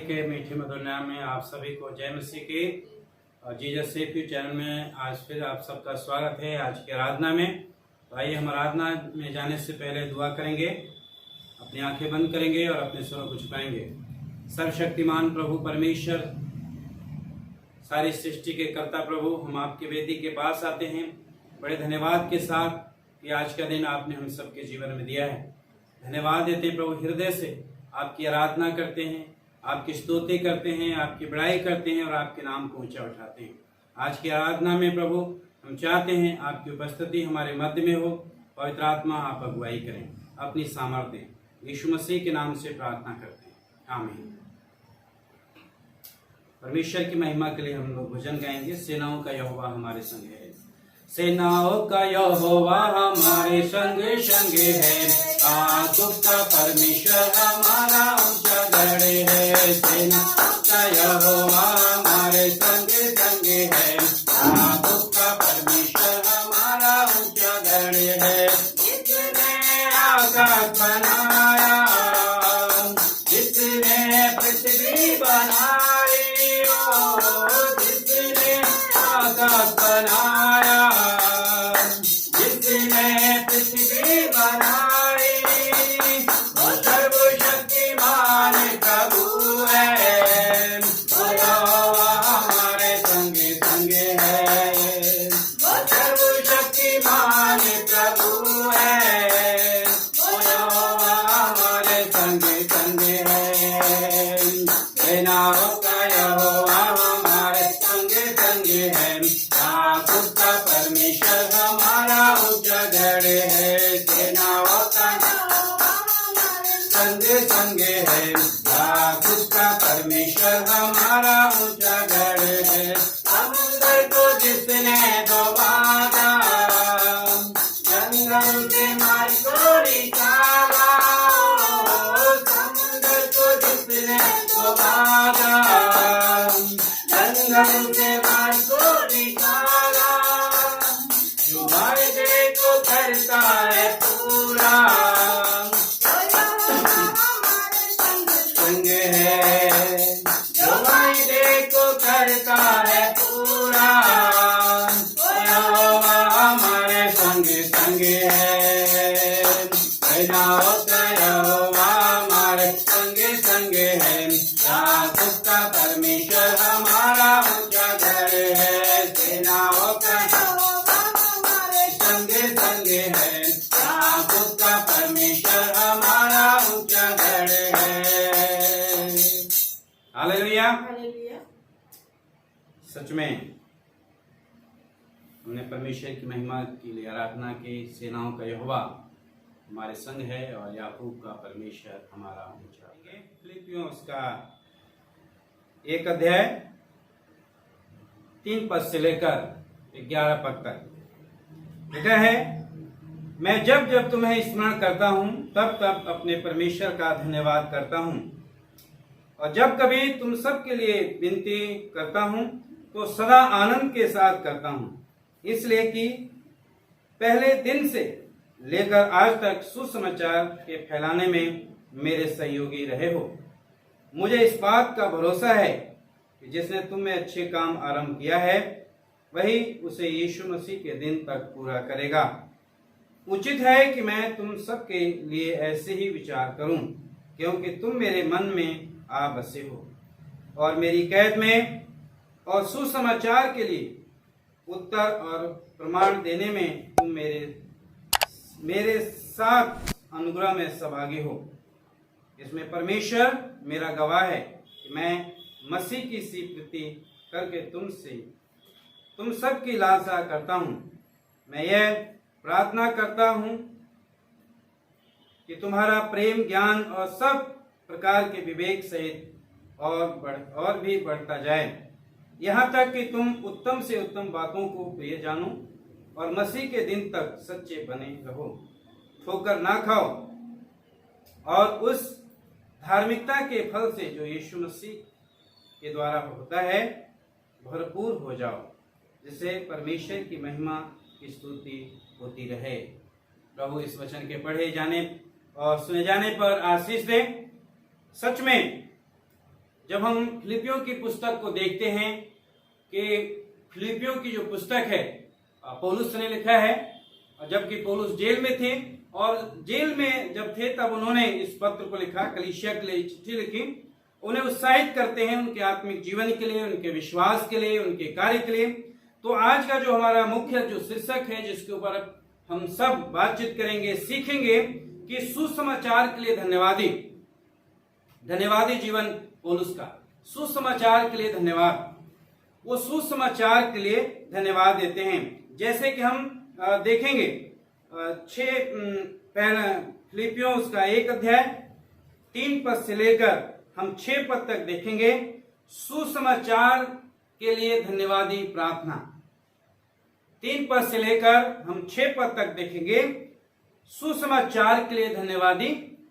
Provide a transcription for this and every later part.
मसीह के मीठे मधुर नाम में आप सभी को जय मसीह की और जीसस सेव यू चैनल में आज फिर आप सबका स्वागत है। आज की आराधना में तो आइए हम आराधना में जाने से पहले दुआ करेंगे, अपनी आंखें बंद करेंगे और अपने स्वरों को झुकाएंगे। सर्वशक्तिमान प्रभु परमेश्वर, सारी सृष्टि के कर्ता प्रभु, हम आपके वेदी के पास आते हैं बड़े धन्यवाद के साथ कि आज का दिन आपने हम सबके जीवन में दिया है। धन्यवाद देते हैं प्रभु, हृदय से आपकी आराधना करते हैं, आपकी स्तुति करते हैं, आपकी बड़ाई करते हैं और आपके नाम को ऊंचा उठाते हैं। आज की आराधना में प्रभु हम चाहते हैं आपकी उपस्थिति हमारे मध्य में हो, पवित्र आत्मा आप अगुवाई करें, अपनी सामर्थ्य दें। यीशु मसीह के नाम से प्रार्थना करते हैं, आमीन। परमेश्वर की महिमा के लिए हम लोग भजन गाएंगे। सेनाओं का यहोवा हमारे संग है, सेनाओं का यहोवा हमारे संग संग है, आकुब का परमेश्वर हमारा ऊंचा गढ़ है। सेनाओं का यहोवा हमारे संग संग है, आकुब का परमेश्वर हमारा ऊंचा गढ़ है। जिसने आकाश बनाया, जिसने पृथ्वी बनाई, जिसने आकाश बनाया, जिसने पृथ्वी बनाई, वो सर्वशक्तिमान प्रभु है। वो यहोवा हमारे संग संग है, वो सर्वशक्तिमान प्रभु है। वो यहोवा हमारे संग संग है। सेनाओं का यहोवा हमारे संग संग है, आकुब का परमेश्वर हमारा ऊंचा गढ़ है। सेनाओं का संग संग है, आकुब का परमेश्वर हमारा ऊंचा गढ़ है। समुद्र को जिसने डुबाया, जंगल के मार्ग को निकाला, समुद्र को जिसने डुबाया, जंगल के मार्ग को निकाला, जो वायदे को करता है पूरा, संग है, जो वायदे को करता है पूरा, यहोवा हमारे संग संग है। सेनाओं का यहोवा हमारे संग संग है, आकुब का परमेश्वर हमारा ऊंचा गढ़ है। सेनाओं का संग संग है, आकुब का परमेश्वर हमारा ऊंचा गढ़ है। हालेलुया। सच में हमने परमेश्वर की महिमा के लिए आराधना की। सेनाओं का यहोवा हमारे संग है और याकूब का परमेश्वर हमारा ऊंचा। फिलिपियों उसका 1 अध्याय 3 पद से लेकर 11 पद तक लिखा है, मैं जब जब तुम्हें स्मरण करता हूँ तब तब अपने परमेश्वर का धन्यवाद करता हूँ, और जब कभी तुम सब के लिए विनती करता हूँ तो सदा आनंद के साथ करता हूँ, इसलिए कि पहले दिन से लेकर आज तक सुसमाचार के फैलाने में मेरे सहयोगी रहे हो। मुझे इस बात का भरोसा है कि जिसने तुम में अच्छे काम आरंभ किया है वही उसे यीशु मसीह के दिन तक पूरा करेगा। उचित है कि मैं तुम सबके लिए ऐसे ही विचार करूं, क्योंकि तुम मेरे मन में आ बसे हो और मेरी कैद में और सुसमाचार के लिए उत्तर और प्रमाण देने में तुम मेरे साथ अनुग्रह में सहभागी हो। इसमें परमेश्वर मेरा गवाह है कि मैं मसीह की सी प्रीति करके तुम सब की लालसा करता हूँ। मैं यह प्रार्थना करता हूँ कि तुम्हारा प्रेम, ज्ञान और सब प्रकार के विवेक सहित और भी बढ़ता जाए, यहाँ तक कि तुम उत्तम से उत्तम बातों को प्रिय जानो और मसीह के दिन तक सच्चे बने रहो, ठोकर ना खाओ और उस धार्मिकता के फल से जो यीशु मसीह के द्वारा होता है भरपूर हो जाओ, जिससे परमेश्वर की महिमा की स्तुति होती रहे। प्रभु इस वचन के पढ़े जाने और सुने जाने पर आशीष दे। सच में जब हम फिलिपियों की पुस्तक को देखते हैं कि फिलिपियों की जो पुस्तक है पौलुस ने लिखा है, जबकि पौलुस जेल में थे और जेल में जब थे तब उन्होंने इस पत्र को लिखा, कलीसिया के लिए चिट्ठी लिखी, उन्हें उत्साहित करते हैं उनके आत्मिक जीवन के लिए, उनके विश्वास के लिए, उनके कार्य के लिए। तो आज का जो हमारा मुख्य जो शीर्षक है जिसके ऊपर हम सब बातचीत करेंगे, सीखेंगे कि सुसमाचार के लिए धन्यवादी जीवन पौलुस का। सुसमाचार के लिए धन्यवाद, वो सुसमाचार के लिए धन्यवाद देते हैं। जैसे कि हम देखेंगे 6 फिलिपियों उसका 1 अध्याय 3 पद से लेकर हम 6 पद तक देखेंगे। सुसमाचार के लिए धन्यवादी प्रार्थना। 3 पद से लेकर हम 6 पद तक देखेंगे सुसमाचार के लिए धन्यवादी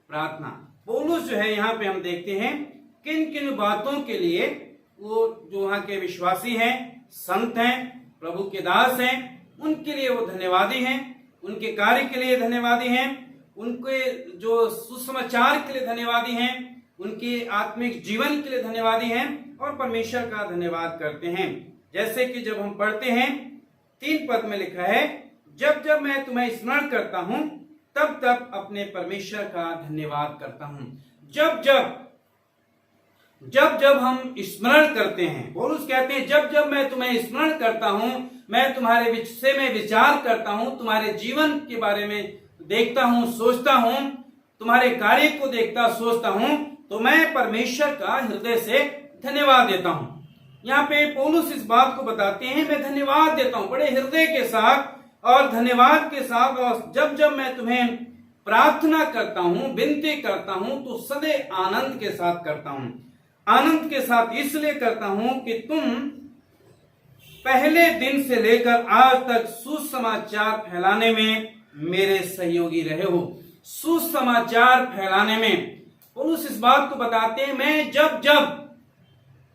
प्रार्थना। पौलुस जो है यहाँ पे हम देखते हैं किन किन बातों के लिए वो जो वहां के विश्वासी हैं, संत हैं, प्रभु के दास हैं, उनके लिए वो धन्यवादी हैं, उनके कार्य के लिए धन्यवादी हैं, उनके जो सुसमाचार के लिए धन्यवादी हैं, उनके आत्मिक जीवन के लिए धन्यवादी हैं और परमेश्वर का धन्यवाद करते हैं। जैसे कि जब हम पढ़ते हैं 3 पद में लिखा है, जब जब मैं तुम्हें स्मरण करता हूं तब तब अपने परमेश्वर का धन्यवाद करता हूं। जब जब हम स्मरण करते हैं, पौलुस कहते हैं जब जब मैं तुम्हें स्मरण करता हूं, मैं तुम्हारे विषय में विचार करता हूं, तुम्हारे जीवन के बारे में देखता हूं, सोचता हूं, तुम्हारे कार्य को देखता सोचता हूं, तो मैं परमेश्वर का हृदय से धन्यवाद देता हूं। यहाँ पे पौलुस इस बात को बताते हैं, मैं धन्यवाद देता हूं बड़े हृदय के साथ और धन्यवाद के साथ। और जब जब मैं तुम्हें प्रार्थना करता हूं, विनती करता हूं, तो सदैव आनंद के साथ करता हूं। आनंद के साथ इसलिए करता हूं कि तुम पहले दिन से लेकर आज तक सुसमाचार फैलाने में मेरे सहयोगी रहे हो। सुसमाचार फैलाने में पौलुस इस बात को बताते हैं, मैं जब जब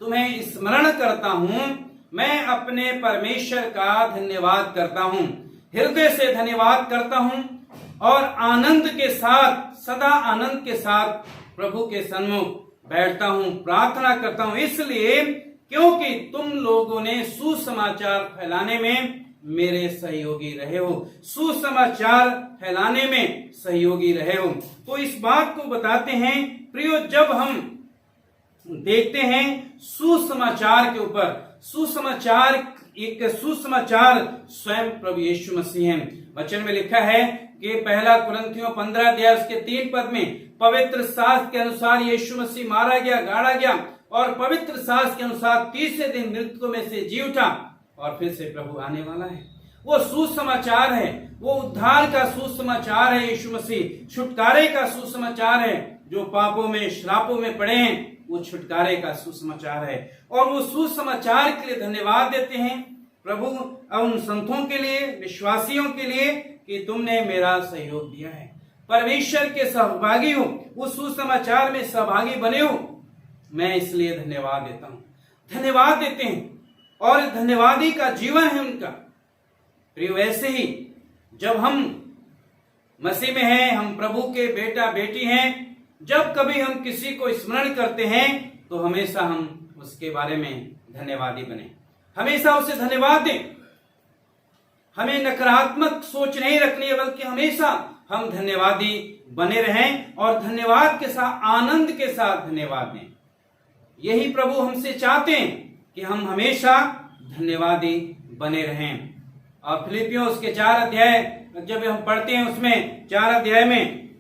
तुम्हें स्मरण करता हूं, मैं अपने परमेश्वर का धन्यवाद करता हूं, हृदय से धन्यवाद करता हूं और आनंद के साथ, सदा आनंद के साथ प्रभु के सन्मुख बैठता हूं, प्रार्थना करता हूं। इसलिए क्योंकि तुम लोगों ने सुसमाचार फैलाने में मेरे सहयोगी रहे हो, सुसमाचार फैलाने में सहयोगी रहे हो। तो इस बात को बताते हैं प्रियो, जब हम देखते हैं सुसमाचार के ऊपर, सुसमाचार स्वयं प्रभु यीशु मसीह है। वचन में लिखा है कि 1 कुरिन्थियों 15 अध्याय उसके 3 पद में, पवित्र शास्त्र के अनुसार यीशु मसीह मारा गया, गाड़ा गया और पवित्र शास्त्र के अनुसार 30वें दिन मृतकों में से जी उठा और फिर से प्रभु आने वाला है। वो सुसमाचार है, वो उद्धार का सुसमाचार है। यीशु मसीह छुटकारे का सुसमाचार है। जो पापों में, श्रापों में पड़े हैं, वो छुटकारे का सुसमाचार है। और वो सुसमाचार के लिए धन्यवाद देते हैं प्रभु उन संतों के लिए, विश्वासियों के लिए कि तुमने मेरा सहयोग दिया है, परमेश्वर के सहभागी हो, उस सुसमाचार में सहभागी बने हो। मैं इसलिए धन्यवाद देता हूं। धन्यवाद देते हैं और धन्यवादी का जीवन है उनका। प्रिय, वैसे ही जब हम मसीह में हैं, हम प्रभु के बेटा बेटी हैं, जब कभी हम किसी को स्मरण करते हैं तो हमेशा हम उसके बारे में धन्यवादी बने, हमेशा उसे धन्यवाद दें। हमें नकारात्मक सोच नहीं रखनी है, बल्कि हमेशा हम धन्यवादी बने रहें और धन्यवाद के साथ, आनंद के साथ धन्यवाद दें। यही प्रभु हमसे चाहते हैं कि हम हमेशा धन्यवादी बने रहें। और फिलिपियों उसके 4 अध्याय जब हम पढ़ते हैं, उसमें 4 अध्याय में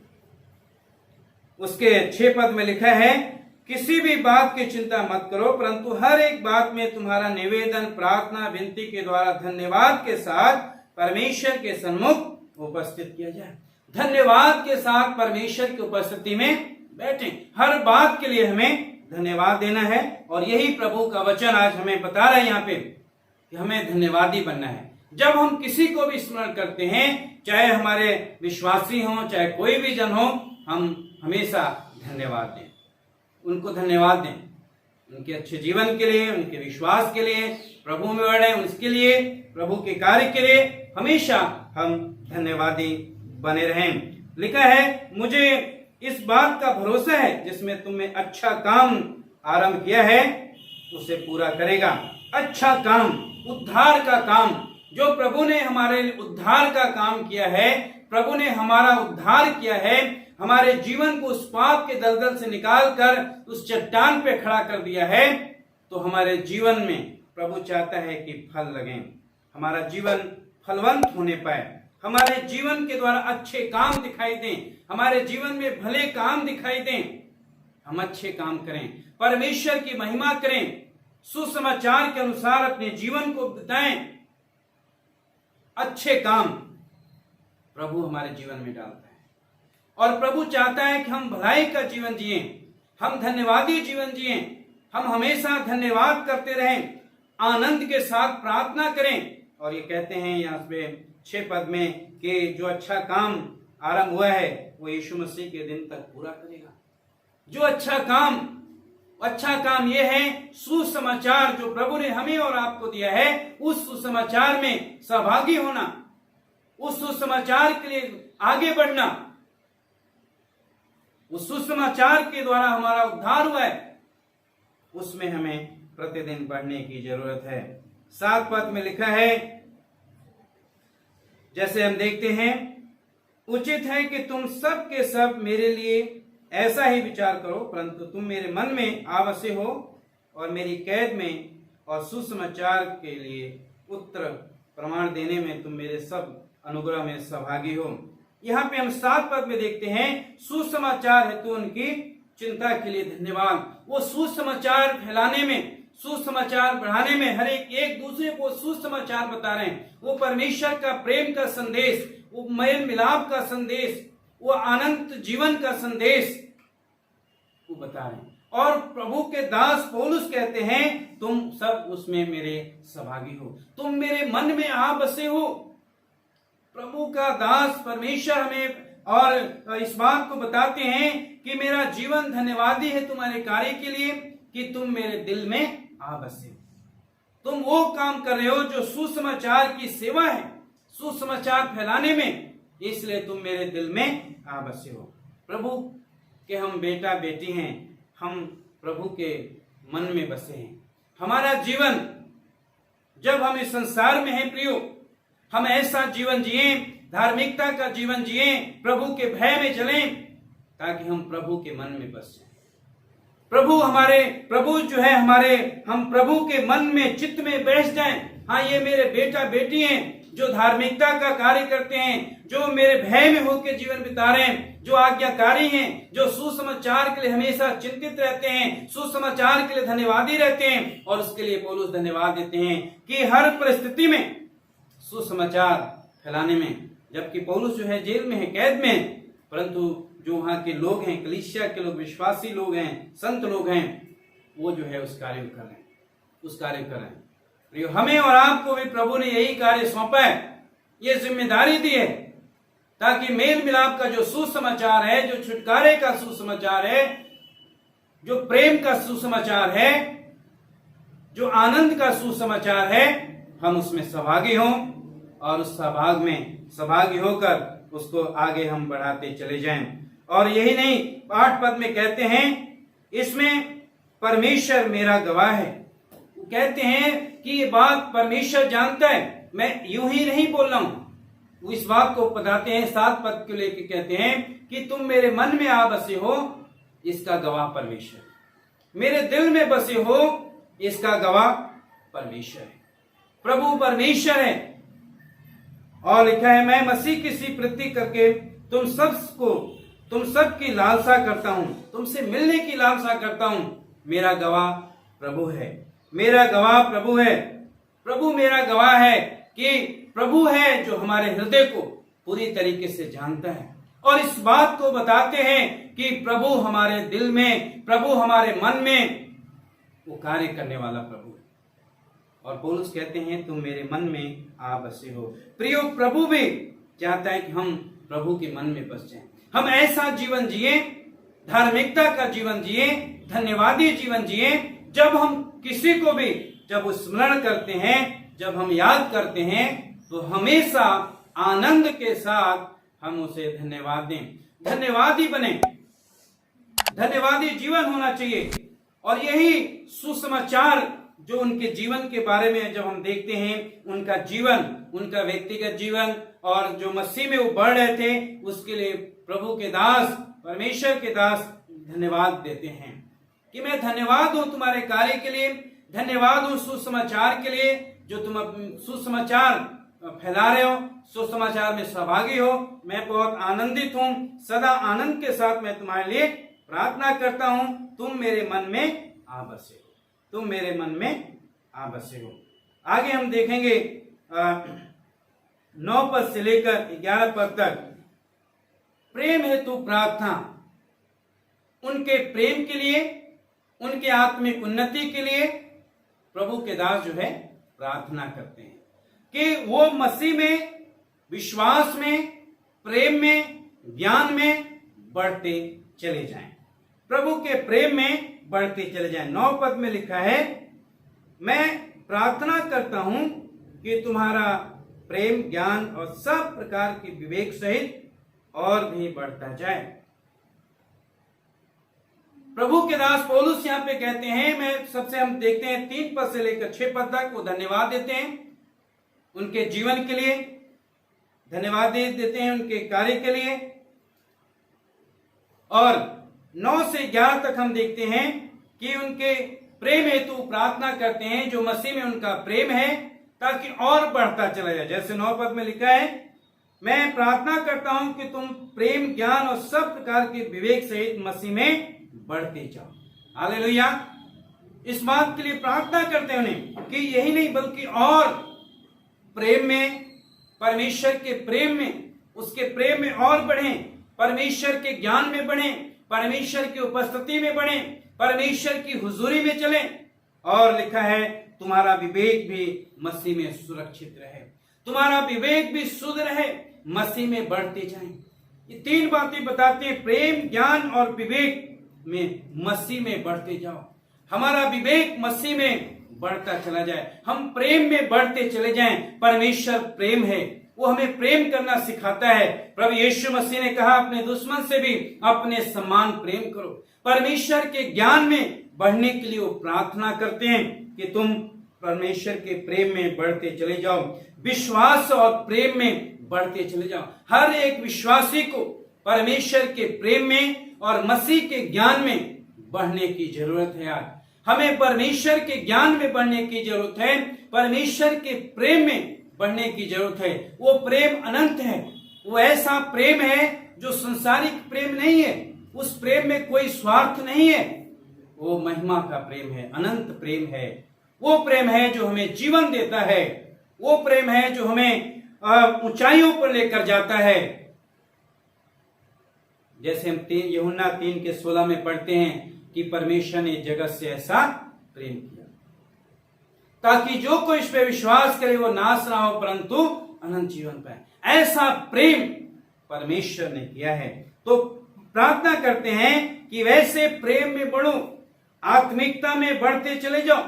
उसके 6 पद में लिखा है, किसी भी बात की चिंता मत करो, परंतु हर एक बात में तुम्हारा निवेदन, प्रार्थना, विनती के द्वारा धन्यवाद के साथ परमेश्वर के सन्मुख उपस्थित किया जाए। धन्यवाद के साथ परमेश्वर की उपस्थिति में बैठे। हर बात के लिए हमें धन्यवाद देना है और यही प्रभु का वचन आज हमें बता रहा है यहाँ पे कि हमें धन्यवादी बनना है। जब हम किसी को भी स्मरण करते हैं, चाहे हमारे विश्वासी हों, चाहे कोई भी जन हो, हम हमेशा धन्यवाद दें, उनको धन्यवाद दें, उनके अच्छे जीवन के लिए, उनके विश्वास के लिए, प्रभु में बढ़े उसके लिए, प्रभु के कार्य के लिए हमेशा हम धन्यवादी बने रहें। लिखा है, मुझे इस बात का भरोसा है जिसमें तुम में अच्छा काम आरंभ किया है उसे पूरा करेगा। अच्छा काम, उद्धार का काम, जो प्रभु ने हमारे उद्धार का काम किया है, प्रभु ने हमारा उद्धार किया है, हमारे जीवन को उस पाप के दलदल से निकालकर उस चट्टान पे खड़ा कर दिया है, तो हमारे जीवन में प्रभु चाहता है कि फल लगे, हमारा जीवन फलवंत होने पाए, हमारे जीवन के द्वारा अच्छे काम दिखाई दें, हमारे जीवन में भले काम दिखाई दें, हम अच्छे काम करें, परमेश्वर की महिमा करें, सुसमाचार के अनुसार अपने जीवन को बिताएं। अच्छे काम प्रभु हमारे जीवन में डालता है और प्रभु चाहता है कि हम भलाई का जीवन जिएं, हम धन्यवादी जीवन जिएं, हम हमेशा धन्यवाद करते रहें, आनंद के साथ प्रार्थना करें। और ये कहते हैं यहाँ पे 6 पद में कि जो अच्छा काम आरंभ हुआ है वो यीशु मसीह के दिन तक पूरा करेगा। जो अच्छा काम ये है सुसमाचार जो प्रभु ने हमें और आपको दिया है, उस सुसमाचार में सहभागी होना, उस सुसमाचार के लिए आगे बढ़ना, उस सुसमाचार के द्वारा हमारा उद्धार हुआ है, उसमें हमें प्रतिदिन बढ़ने की जरूरत है। 7 पद में लिखा है, जैसे हम देखते हैं, उचित है कि तुम सब के सब मेरे लिए ऐसा ही विचार करो, परंतु तुम मेरे मन में आ बसे हो और मेरी कैद में और सुसमाचार के लिए उत्तर प्रमाण देने में तुम मेरे सब अनुग्रह में सहभागी हो। यहाँ पे हम 7 पद में देखते हैं, सुसमाचार हेतु उनकी चिंता के लिए धन्यवाद। वो सुसमाचार फैलाने में, सुसमाचार बढ़ाने में, हर एक दूसरे को सुसमाचार बता रहे हैं। वो परमेश्वर का प्रेम का संदेश, वो मेल मिलाप का संदेश, वो अनंत जीवन का संदेश वो बता रहे हैं। और प्रभु के दास पौलुस कहते हैं, तुम सब उसमें मेरे सहभागी हो, तुम मेरे मन में आ बसे हो। प्रभु का दास परमेश्वर हमें और इस बात को बताते हैं कि मेरा जीवन धन्यवादी है तुम्हारे कार्य के लिए कि तुम मेरे दिल में आ बसे हो। तुम वो काम कर रहे हो जो सुसमाचार की सेवा है, सुसमाचार फैलाने में, इसलिए तुम मेरे दिल में आ बसे हो। प्रभु के हम बेटा बेटी हैं, हम प्रभु के मन में बसे हैं। हमारा जीवन जब हम इस संसार में हैं प्रियो, हम ऐसा जीवन जिए, धार्मिकता का जीवन जिए, प्रभु के भय में चलें, ताकि हम प्रभु के मन में बस जाएं। प्रभु जो है हमारे, हम प्रभु के मन में, चित्त में बैठ जाएं। हाँ, ये मेरे बेटा बेटी हैं जो धार्मिकता का कार्य करते हैं, जो मेरे भय में होकर जीवन बिता रहे हैं, जो आज्ञाकारी हैं, जो सुसमाचार के लिए हमेशा चिंतित रहते हैं, सुसमाचार के लिए धन्यवादी रहते हैं। और उसके लिए पौलुस धन्यवाद देते हैं कि हर परिस्थिति में सुसमाचार फैलाने में, जबकि पौलुस जो है जेल में है, कैद में है, परंतु जो वहां के लोग हैं, कलीसिया के लोग, विश्वासी लोग हैं, संत लोग हैं, वो जो है उस कार्य कर रहे हैं। हमें और आपको भी प्रभु ने यही कार्य सौंपा है, ये जिम्मेदारी दी है, ताकि मेल मिलाप का जो सुसमाचार है, जो छुटकारे का सुसमाचार है, जो प्रेम का सुसमाचार है, जो आनंद का सुसमाचार है, हम उसमें सहभागी हों और उस सहभाग में सहभागी होकर उसको आगे हम बढ़ाते चले जाएं। और यही नहीं, 8 पद में कहते हैं, इसमें परमेश्वर मेरा गवाह है। वो कहते हैं कि ये बात परमेश्वर जानता है, मैं यूं ही नहीं बोल रहा हूं। वो इस बात को बताते हैं, 7 पद को लेकर कहते हैं कि तुम मेरे मन में आ बसे हो, इसका गवाह परमेश्वर, मेरे दिल में बसे हो, इसका गवाह परमेश्वर है। प्रभु परमेश्वर है। और लिखा है, मैं मसीह की सी प्रति करके तुम सबकी लालसा करता हूं, तुमसे मिलने की लालसा करता हूं। मेरा गवाह प्रभु है, मेरा गवाह प्रभु है। प्रभु मेरा गवाह है कि प्रभु है जो हमारे हृदय को पूरी तरीके से जानता है और इस बात को बताते हैं कि प्रभु हमारे दिल में, प्रभु हमारे मन में वो कार्य करने वाला प्रभु है। और पौलुस कहते हैं, तुम मेरे मन में आ बसे हो। प्रियो, प्रभु भी चाहता है कि हम प्रभु के मन में बस जाएं, हम ऐसा जीवन जिए, धार्मिकता का जीवन जिए, धन्यवादी जीवन जिए, जब हम किसी को भी जब स्मरण करते हैं, जब हम याद करते हैं, तो हमेशा आनंद के साथ हम उसे धन्यवाद दें, धन्यवादी बने। धन्यवादी जीवन होना चाहिए और यही सुसमाचार जो उनके जीवन के बारे में जब हम देखते हैं, उनका जीवन, उनका व्यक्तिगत जीवन और जो मसीह में वो बढ़ रहे थे, उसके लिए प्रभु के दास, परमेश्वर के दास धन्यवाद देते हैं कि मैं धन्यवाद हूं तुम्हारे कार्य के लिए, धन्यवाद हूं सुसमाचार के लिए जो तुम सुसमाचार फैला रहे हो, सुसमाचार में सहभागी हो। मैं बहुत आनंदित हूं, सदा आनंद के साथ मैं तुम्हारे लिए प्रार्थना करता हूं। तुम मेरे मन में आ बसे हो, तुम मेरे मन में आ बसे हो। आगे हम देखेंगे 9 पद से लेकर 11 पद तक प्रेम हेतु प्रार्थना। उनके प्रेम के लिए, उनके आत्मिक उन्नति के लिए प्रभु के दास जो है प्रार्थना करते हैं कि वो मसीह में, विश्वास में, प्रेम में, ज्ञान में बढ़ते चले जाएं, प्रभु के प्रेम में बढ़ते चले जाएं। 9 पद में लिखा है, मैं प्रार्थना करता हूं कि तुम्हारा प्रेम, ज्ञान और सब प्रकार के विवेक सहित और भी बढ़ता जाए। प्रभु के दास पौलुस यहाँ पे कहते हैं, मैं सबसे हम देखते हैं 3 पद से लेकर 6 पद तक वो धन्यवाद देते हैं उनके जीवन के लिए, धन्यवाद देते हैं उनके कार्य के लिए। और 9 से 11 तक हम देखते हैं कि उनके प्रेम हेतु प्रार्थना करते हैं, जो मसीह में उनका प्रेम है, ताकि और बढ़ता चला जाए। जैसे 9 पद में लिखा है, मैं प्रार्थना करता हूं कि तुम प्रेम, ज्ञान और सब प्रकार के विवेक सहित मसीह में बढ़ते जाओ। हालेलुया। इस बात के लिए प्रार्थना करते हैं कि यही नहीं बल्कि और प्रेम में, परमेश्वर के प्रेम में, उसके प्रेम में और बढ़ें, परमेश्वर के ज्ञान में बढ़ें, परमेश्वर की उपस्थिति में बढ़ें, परमेश्वर की हुजूरी में चलें। और लिखा है, तुम्हारा विवेक भी मसीह में सुरक्षित रहे, तुम्हारा विवेक भी शुद्ध रहे, मसीह में बढ़ते जाएं। ये 3 बातें बताते हैं, प्रेम, ज्ञान और विवेक में मसीह में बढ़ते जाओ। हमारा विवेक मसीह में बढ़ता चला जाए, हम प्रेम में बढ़ते चले जाएं। परमेश्वर प्रेम है, वो हमें प्रेम करना सिखाता है। प्रभु यीशु मसीह ने कहा, अपने दुश्मन से भी अपने समान प्रेम करो। परमेश्वर के ज्ञान में बढ़ने के लिए वो प्रार्थना करते हैं कि तुम परमेश्वर के प्रेम में बढ़ते चले जाओ, विश्वास और प्रेम में बढ़ते चले जाओ। हर एक विश्वासी को परमेश्वर के प्रेम में और मसीह के ज्ञान में बढ़ने की जरूरत है। आज हमें परमेश्वर के ज्ञान में बढ़ने की जरूरत है, परमेश्वर के प्रेम में बढ़ने की जरूरत है। वो प्रेम अनंत है, वो ऐसा प्रेम है जो संसारिक प्रेम नहीं है, उस प्रेम में कोई स्वार्थ नहीं है। वो महिमा का प्रेम है, अनंत प्रेम है। वो प्रेम है जो हमें जीवन देता है, वो प्रेम है जो हमें ऊंचाइयों पर लेकर जाता है। जैसे हम यूहन्ना 3:16 में पढ़ते हैं कि परमेश्वर ने जगत से ऐसा प्रेम किया ताकि जो कोई इस पे विश्वास करे वो नाश ना हो परंतु अनंत जीवन पाए। ऐसा प्रेम परमेश्वर ने किया है। तो प्रार्थना करते हैं कि वैसे प्रेम में बढ़ो, आत्मिकता में बढ़ते चले जाओ,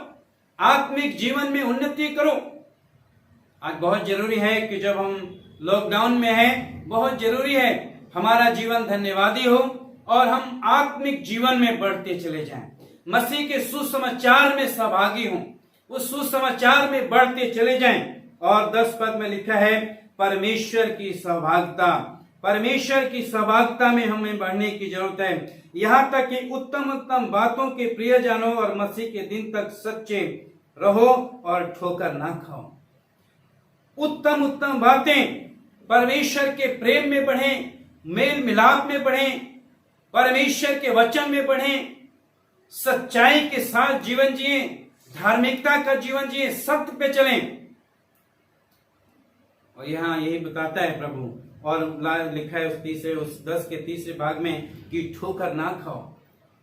आत्मिक जीवन में उन्नति करो। आज बहुत जरूरी है कि जब हम लॉकडाउन में हैं, बहुत जरूरी है हमारा जीवन धन्यवादी हो और हम आत्मिक जीवन में बढ़ते चले जाएं, मसीह के सुसमाचार में सहभागी हों, उस सुसमाचार में बढ़ते चले जाएं। और 10 पद में लिखा है, परमेश्वर की सहभागिता, परमेश्वर की सहभागिता में हमें बढ़ने की जरूरत है, यहाँ तक कि उत्तम उत्तम बातों के प्रियजनों और मसीह के दिन तक सच्चे रहो और ठोकर ना खाओ। उत्तम उत्तम बातें, परमेश्वर के प्रेम में बढ़ें, मेल मिलाप में बढ़ें, परमेश्वर के वचन में बढ़ें, सच्चाई के साथ जीवन जिए, धार्मिकता का जीवन जिए, सत्य पे चलें। और यहाँ यही बताता है प्रभु, और लिखा है उस 10 के तीसरे भाग में कि ठोकर ना खाओ।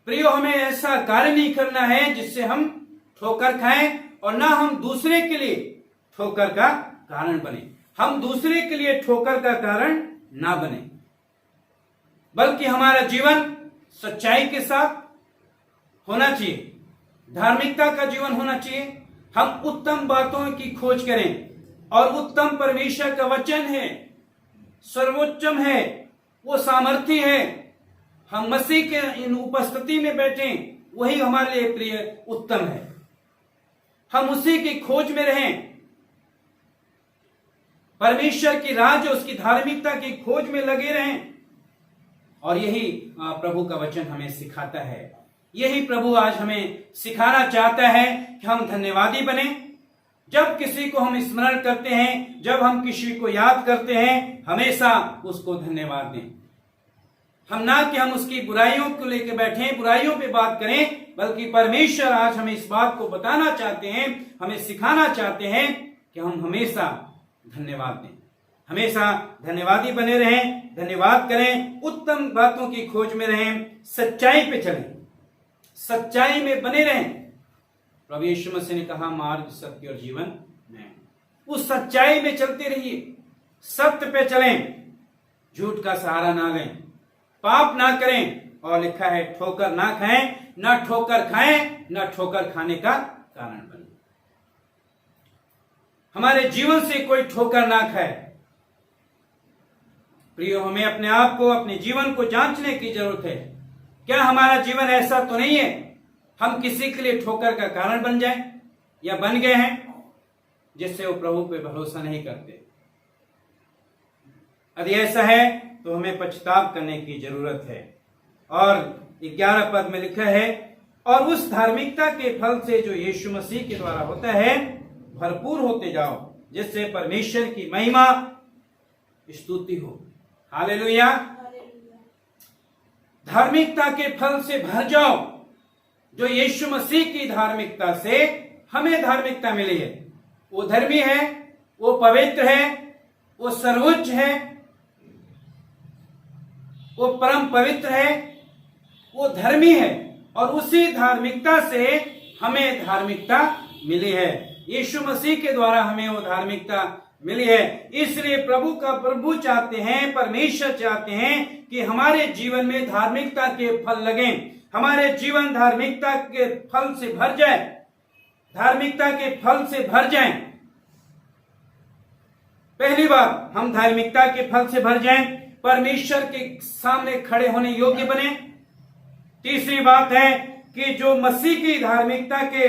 प्रियो, हमें ऐसा कार्य नहीं करना है जिससे हम ठोकर खाएं और ना हम दूसरे के लिए ठोकर का कारण बने। हम दूसरे के लिए ठोकर का कारण ना बने, बल्कि हमारा जीवन सच्चाई के साथ होना चाहिए, धार्मिकता का जीवन होना चाहिए। हम उत्तम बातों की खोज करें और उत्तम परमेश्वर का वचन है, सर्वोच्चम है, वो सामर्थ्य है। हम मसीह के इन उपस्थिति में बैठें, वही हमारे लिए प्रिय उत्तम है। हम उसी की खोज में रहें, परमेश्वर की राज और उसकी धार्मिकता की खोज में लगे रहें। और यही प्रभु का वचन हमें सिखाता है। यही प्रभु आज हमें सिखाना चाहता है कि हम धन्यवादी बने। जब किसी को हम स्मरण करते हैं, जब हम किसी को याद करते हैं, हमेशा उसको धन्यवाद दें। हम ना कि हम उसकी बुराइयों को लेकर बैठे, बुराइयों पे बात करें, बल्कि परमेश्वर आज हमें इस बात को बताना चाहते हैं, हमें सिखाना चाहते हैं कि हम हमेशा धन्यवाद दें, हमेशा धन्यवादी बने रहें, धन्यवाद करें, उत्तम बातों की खोज में रहें, सच्चाई पे चलें, सच्चाई में बने रहें। प्रभु यीशु मसीह ने कहा, मार्ग, सत्य और जीवन मैं। उस सच्चाई में चलते रहिए, सत्य पे चलें, झूठ का सहारा ना लें, पाप ना करें। और लिखा है, ठोकर ना खाएं, ना ठोकर खाएं, ना ठोकर खाने का कारण बने। हमारे जीवन से कोई ठोकर ना खाए। प्रियो, हमें अपने आप को, अपने जीवन को जांचने की जरूरत है। क्या हमारा जीवन ऐसा तो नहीं है हम किसी के लिए ठोकर का कारण बन जाएं या बन गए हैं, जिससे वो प्रभु पे भरोसा नहीं करते। यदि ऐसा है तो हमें पछताव करने की जरूरत है। और 11 पद में लिखा है, और उस धार्मिकता के फल से जो यीशु मसीह के द्वारा होता है भरपूर होते जाओ, जिससे परमेश्वर की महिमा स्तुति हो। हालेलुया। धार्मिकता के फल से भर जाओ। जो यीशु मसीह की धार्मिकता से हमें धार्मिकता मिली है, वो धर्मी है, वो पवित्र है, वो सर्वोच्च है, वो परम पवित्र है, वो धर्मी है। और उसी धार्मिकता से हमें धार्मिकता मिली है। यीशु मसीह के द्वारा हमें वो धार्मिकता मिली है। इसलिए प्रभु चाहते हैं, परमेश्वर चाहते हैं कि हमारे जीवन में धार्मिकता के फल लगें, हमारे जीवन धार्मिकता के फल से भर जाए, धार्मिकता के फल से भर जाएं। पहली बात, हम धार्मिकता के फल से भर जाएं, परमेश्वर के सामने खड़े होने योग्य बने। तीसरी बात है कि जो मसीह की धार्मिकता के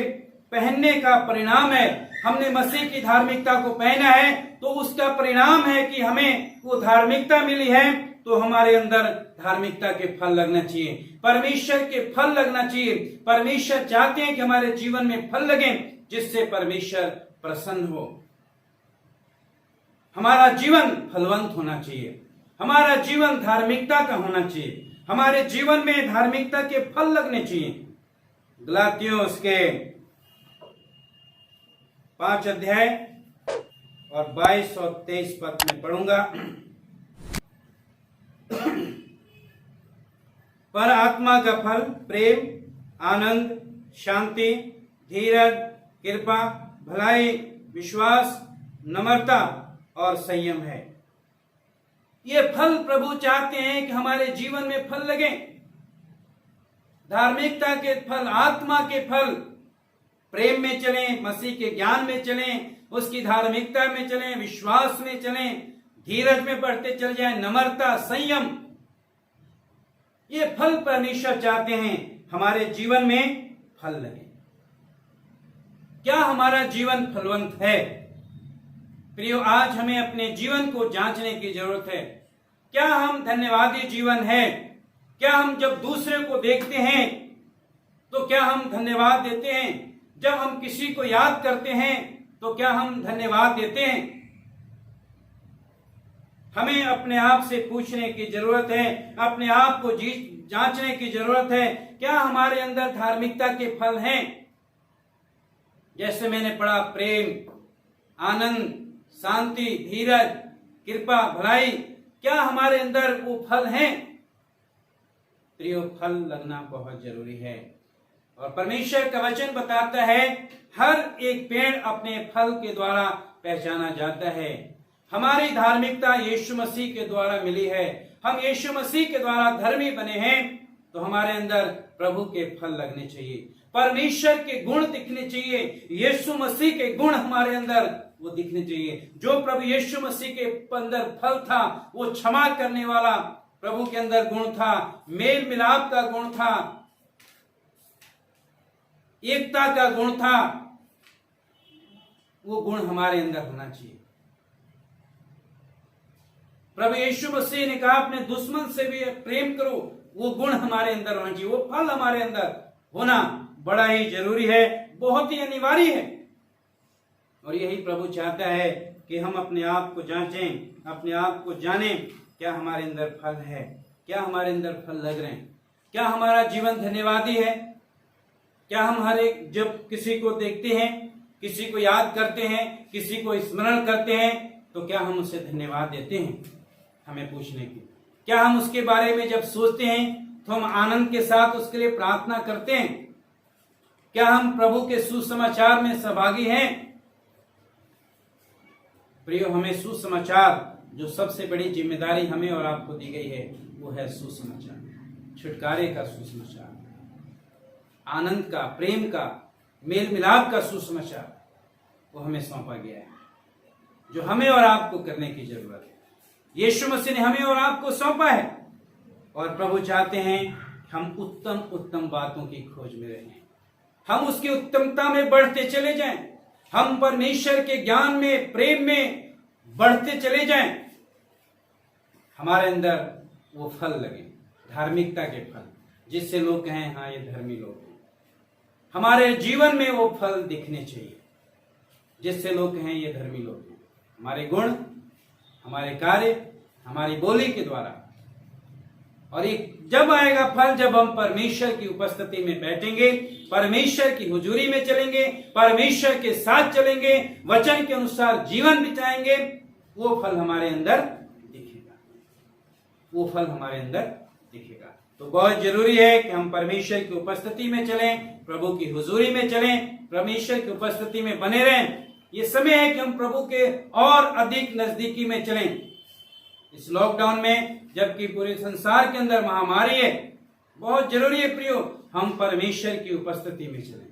पहनने का परिणाम है, हमने मसीह की धार्मिकता को पहना है तो उसका परिणाम है कि हमें वो धार्मिकता मिली है, तो हमारे अंदर धार्मिकता के फल लगना चाहिए, परमेश्वर के फल लगना चाहिए। परमेश्वर चाहते हैं कि हमारे जीवन में फल लगे, जिससे परमेश्वर प्रसन्न हो। हमारा जीवन फलवंत होना चाहिए, हमारा जीवन धार्मिकता का होना चाहिए, हमारे जीवन में धार्मिकता के फल लगने चाहिए। गलातियों उसके 5 अध्याय और 22 और 23 पद में पढ़ूंगा। पर आत्मा का फल प्रेम, आनंद, शांति, धीरज, कृपा, भलाई, विश्वास, नम्रता और संयम है। ये फल प्रभु चाहते हैं कि हमारे जीवन में फल लगे। धार्मिकता के फल, आत्मा के फल, प्रेम में चलें, मसीह के ज्ञान में चलें, उसकी धार्मिकता में चलें, विश्वास में चलें, धीरज में बढ़ते चल जाएं, नम्रता, संयम। ये फल परमेश्वर चाहते हैं हमारे जीवन में फल लगे। क्या हमारा जीवन फलवंत है? प्रियो, आज हमें अपने जीवन को जांचने की जरूरत है। क्या हम धन्यवादी जीवन है? क्या हम जब दूसरे को देखते हैं तो क्या हम धन्यवाद देते हैं? जब हम किसी को याद करते हैं तो क्या हम धन्यवाद देते हैं? हमें अपने आप से पूछने की जरूरत है, अपने आप को जांचने की जरूरत है, क्या हमारे अंदर धार्मिकता के फल हैं? जैसे मैंने पढ़ा, प्रेम, आनंद, शांति, धीरज, कृपा, भलाई, क्या हमारे अंदर वो फल हैं? प्रियो, फल लगना बहुत जरूरी है। और परमेश्वर का वचन बताता है, हर एक पेड़ अपने फल के द्वारा पहचाना जाता है। हमारी धार्मिकता यीशु मसीह के द्वारा मिली है। हम यीशु मसीह के द्वारा धर्मी बने हैं, तो हमारे अंदर प्रभु के फल लगने चाहिए, परमेश्वर के गुण दिखने चाहिए, यीशु मसीह के गुण हमारे अंदर वो दिखने चाहिए। जो प्रभु यीशु मसीह के अंदर फल था, वो क्षमा करने वाला प्रभु के अंदर गुण था, मेल मिलाप का गुण था, एकता का गुण था, वो गुण हमारे अंदर होना चाहिए। प्रभु यीशु मसीह ने कहा अपने दुश्मन से भी प्रेम करो, वो गुण हमारे अंदर होना चाहिए, वो फल हमारे अंदर होना बड़ा ही जरूरी है, बहुत ही अनिवार्य है। और यही प्रभु चाहता है कि हम अपने आप को जांचें, अपने आप को जानें, क्या हमारे अंदर फल है, क्या हमारे अंदर फल लग रहे हैं, क्या हमारा जीवन धन्यवादी है, क्या हम हर एक जब किसी को देखते हैं, किसी को याद करते हैं, किसी को स्मरण करते हैं, तो क्या हम उसे धन्यवाद देते हैं। हमें पूछने की, क्या हम उसके बारे में जब सोचते हैं तो हम आनंद के साथ उसके लिए प्रार्थना करते हैं। क्या हम प्रभु के सुसमाचार में सहभागी हैं। प्रियो, हमें सुसमाचार, जो सबसे बड़ी जिम्मेदारी हमें और आपको दी गई है, वो है सुसमाचार, छुटकारे का सुसमाचार, आनंद का, प्रेम का, मेल मिलाप का सुसमाचार, वो हमें सौंपा गया है, जो हमें और आपको करने की जरूरत है। यीशु मसीह ने हमें और आपको सौंपा है, और प्रभु चाहते हैं हम उत्तम उत्तम बातों की खोज में रहें, हम उसकी उत्तमता में बढ़ते चले जाएं, हम परमेश्वर के ज्ञान में, प्रेम में बढ़ते चले जाएं, हमारे अंदर वो फल लगे, धार्मिकता के फल, जिससे लोग कहें हाँ ये धर्मी लोग हैं। हमारे जीवन में वो फल दिखने चाहिए, जिससे लोग कहें ये धर्मी लोग हैं। हमारे गुण, हमारे कार्य, हमारी बोली के द्वारा। और ये जब आएगा फल, जब हम परमेश्वर की उपस्थिति में बैठेंगे, परमेश्वर की हुजूरी में चलेंगे, परमेश्वर के साथ चलेंगे, वचन के अनुसार जीवन बिताएंगे, वो फल हमारे अंदर दिखेगा, वो फल हमारे अंदर दिखेगा। तो बहुत जरूरी है कि हम परमेश्वर की उपस्थिति में चलें, प्रभु की हुजूरी में चलें, परमेश्वर की उपस्थिति में बने रहें। ये समय है कि हम प्रभु के और अधिक नजदीकी में चलें। इस लॉकडाउन में, जबकि पूरे संसार के अंदर महामारी है, बहुत जरूरी है प्रियो, हम परमेश्वर की उपस्थिति में चलें,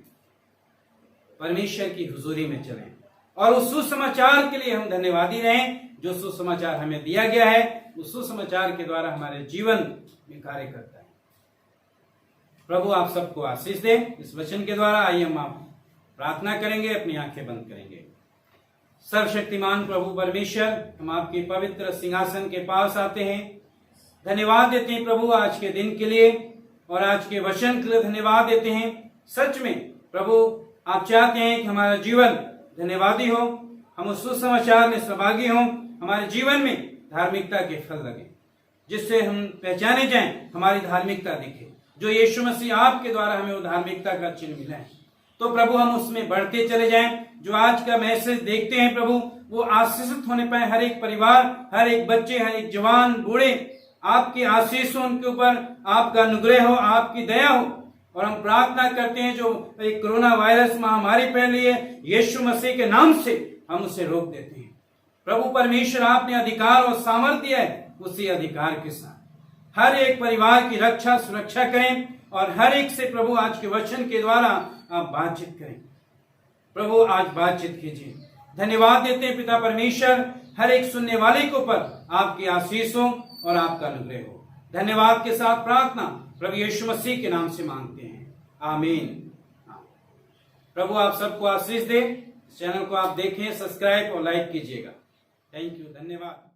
परमेश्वर की हुजूरी में चलें, और उस सुसमाचार के लिए हम धन्यवादी रहें, जो सुसमाचार हमें दिया गया है, उस सुसमाचार के द्वारा हमारे जीवन में कार्य करता है। प्रभु आप सबको आशीष दे। इस वचन के द्वारा आइए हम आप प्रार्थना करेंगे, अपनी आंखें बंद करेंगे। सर्वशक्तिमान प्रभु परमेश्वर, हम आपके पवित्र सिंहासन के पास आते हैं, धन्यवाद देते हैं प्रभु आज के दिन के लिए, और आज के वचन के लिए धन्यवाद देते हैं। सच में प्रभु आप चाहते हैं कि हमारा जीवन धन्यवादी हो, हम उस सुसमाचार में सहभागी हों, हमारे जीवन में धार्मिकता के फल लगे, जिससे हम पहचाने जाएं, हमारी धार्मिकता दिखे, जो यीशु मसीह आपके द्वारा हमें वो धार्मिकता का चिन्ह मिला है। तो प्रभु हम उसमें बढ़ते चले जाएं। जो आज का मैसेज देखते हैं प्रभु, वो आशीषित होने पाए, हर एक परिवार, हर एक बच्चे, हर एक जवान, बूढ़े, आपकी आशीष हो उनके ऊपर, आपका अनुग्रह हो, आपकी दया हो। और हम प्रार्थना करते हैं जो एक कोरोना वायरस महामारी फैली है, यीशु मसीह के नाम से हम उसे रोक देते हैं। प्रभु परमेश्वर, आपने अधिकार और सामर्थ्य दिया है, उसी अधिकार के साथ हर एक परिवार की रक्षा सुरक्षा करें, और हर एक से प्रभु आज के वचन के द्वारा आप बातचीत करें। प्रभु आज बातचीत कीजिए। धन्यवाद देते हैं पिता परमेश्वर, हर एक सुनने वाले के ऊपर आपकी आशीष हो और आपका अनुग्रह हो। धन्यवाद के साथ प्रार्थना प्रभु यीशु मसीह के नाम से मांगते हैं, आमीन। प्रभु आप सबको आशीष दे। चैनल को आप देखें, सब्सक्राइब और लाइक कीजिएगा। थैंक यू, धन्यवाद।